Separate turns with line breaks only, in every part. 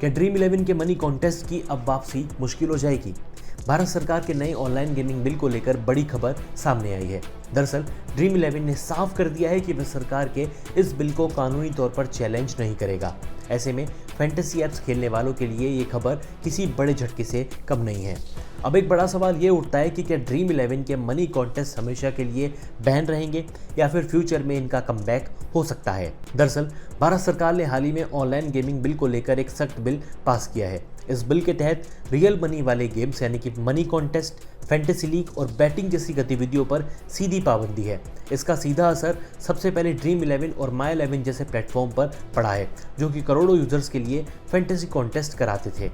क्या ड्रीम 11 के money contest की अब वापसी मुश्किल हो जाएगी? भारत सरकार के नए ऑनलाइन गेमिंग बिल को लेकर बड़ी खबर सामने आई है। दरअसल ड्रीम 11 ने साफ कर दिया है कि वह सरकार के इस बिल को कानूनी तौर पर चैलेंज नहीं करेगा। ऐसे में फैंटेसी ऐप्स खेलने वालों के लिए ये खबर किसी बड़े झटके से कम नहीं है। अब एक बड़ा सवाल ये उठता है कि क्या ड्रीम 11 के मनी कॉन्टेस्ट हमेशा के लिए बैन रहेंगे या फिर फ्यूचर में इनका कमबैक हो सकता है। दरअसल भारत सरकार ने हाल ही में ऑनलाइन गेमिंग बिल को लेकर एक सख्त बिल पास किया है। इस बिल के तहत रियल मनी वाले गेम्स यानी कि मनी कॉन्टेस्ट, फैंटेसी लीग और बैटिंग जैसी गतिविधियों पर सीधी पाबंदी है। इसका सीधा असर सबसे पहले ड्रीम 11 और माई 11 जैसे प्लेटफॉर्म पर पड़ा है, जो कि करोड़ों यूजर्स के लिए फैंटेसी कॉन्टेस्ट कराते थे।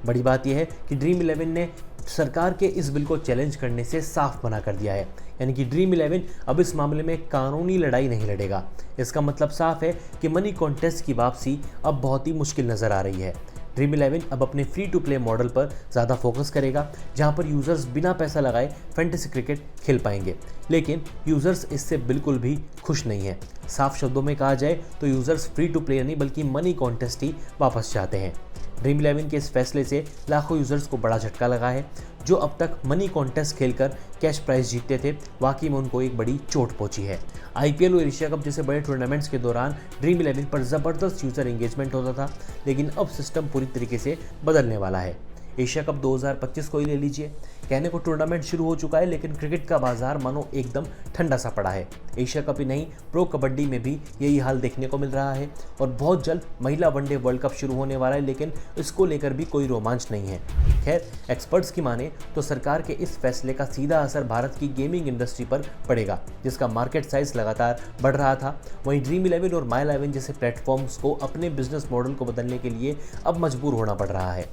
बड़ी बात यह है कि ड्रीम 11 ने सरकार के इस बिल को चैलेंज करने से साफ मना कर दिया है, यानी कि ड्रीम 11 अब इस मामले में कानूनी लड़ाई नहीं लड़ेगा। इसका मतलब साफ है कि मनी कॉन्टेस्ट की वापसी अब बहुत ही मुश्किल नजर आ रही है। ड्रीम 11 अब अपने फ्री टू प्ले मॉडल पर ज़्यादा फोकस करेगा, जहां पर यूज़र्स बिना पैसा लगाए फैंटेसी क्रिकेट खेल पाएंगे। लेकिन यूज़र्स इससे बिल्कुल भी खुश नहीं है। साफ शब्दों में कहा जाए तो यूज़र्स फ्री टू प्ले नहीं बल्कि मनी कॉन्टेस्ट ही वापस चाहते हैं। ड्रीम 11 के इस फैसले से लाखों यूज़र्स को बड़ा झटका लगा है। जो अब तक मनी कॉन्टेस्ट खेलकर कैश प्राइज जीतते थे, वाकई में उनको एक बड़ी चोट पहुंची है। IPL और एशिया कप जैसे बड़े टूर्नामेंट्स के दौरान ड्रीम 11 पर ज़बरदस्त यूज़र एंगेजमेंट होता था, लेकिन अब सिस्टम पूरी तरीके से बदलने वाला है। एशिया कप 2025 को ही ले लीजिए। कहने को टूर्नामेंट शुरू हो चुका है, लेकिन क्रिकेट का बाजार मानो एकदम ठंडा सा पड़ा है। एशिया कप ही नहीं, प्रो कबड्डी में भी यही हाल देखने को मिल रहा है और बहुत जल्द महिला वनडे वर्ल्ड कप शुरू होने वाला है, लेकिन इसको लेकर भी कोई रोमांच नहीं है। खैर, एक्सपर्ट्स की माने तो सरकार के इस फैसले का सीधा असर भारत की गेमिंग इंडस्ट्री पर पड़ेगा, जिसका मार्केट साइज लगातार बढ़ रहा था। वहीं ड्रीम 11 और माई 11 जैसे प्लेटफॉर्म्स को अपने बिजनेस मॉडल को बदलने के लिए अब मजबूर होना पड़ रहा है।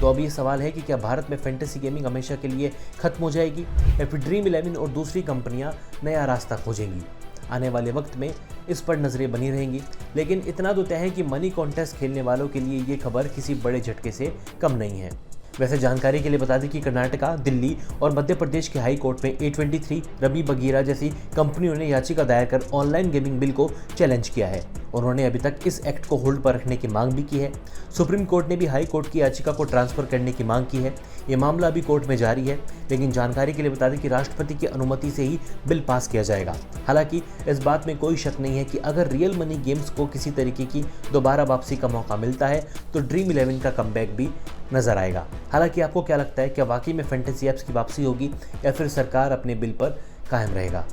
तो अब ये सवाल है कि क्या भारत में फैंटेसी गेमिंग हमेशा के लिए खत्म हो जाएगी या फिर ड्रीम 11 और दूसरी कंपनियां नया रास्ता खोजेंगी? आने वाले वक्त में इस पर नजरें बनी रहेंगी, लेकिन इतना तो तय है कि मनी कॉन्टेस्ट खेलने वालों के लिए ये खबर किसी बड़े झटके से कम नहीं है। वैसे जानकारी के लिए बता दें कि कर्नाटका, दिल्ली और मध्य प्रदेश के हाई कोर्ट में A23, रवि बगीरा जैसी कंपनियों ने याचिका दायर कर ऑनलाइन गेमिंग बिल को चैलेंज किया है। उन्होंने अभी तक इस एक्ट को होल्ड पर रखने की मांग भी की है। सुप्रीम कोर्ट ने भी हाई कोर्ट की याचिका को ट्रांसफर करने की मांग की है। ये मामला अभी कोर्ट में जारी है, लेकिन जानकारी के लिए बता दें कि राष्ट्रपति की अनुमति से ही बिल पास किया जाएगा। हालांकि इस बात में कोई शक नहीं है कि अगर रियल मनी गेम्स को किसी तरीके की दोबारा वापसी का मौका मिलता है तो ड्रीम 11 का कमबैक भी नजर आएगा। हालांकि आपको क्या लगता है, क्या वाकई में फैंटेसी ऐप्स की वापसी होगी या फिर सरकार अपने बिल पर कायम रहेगा?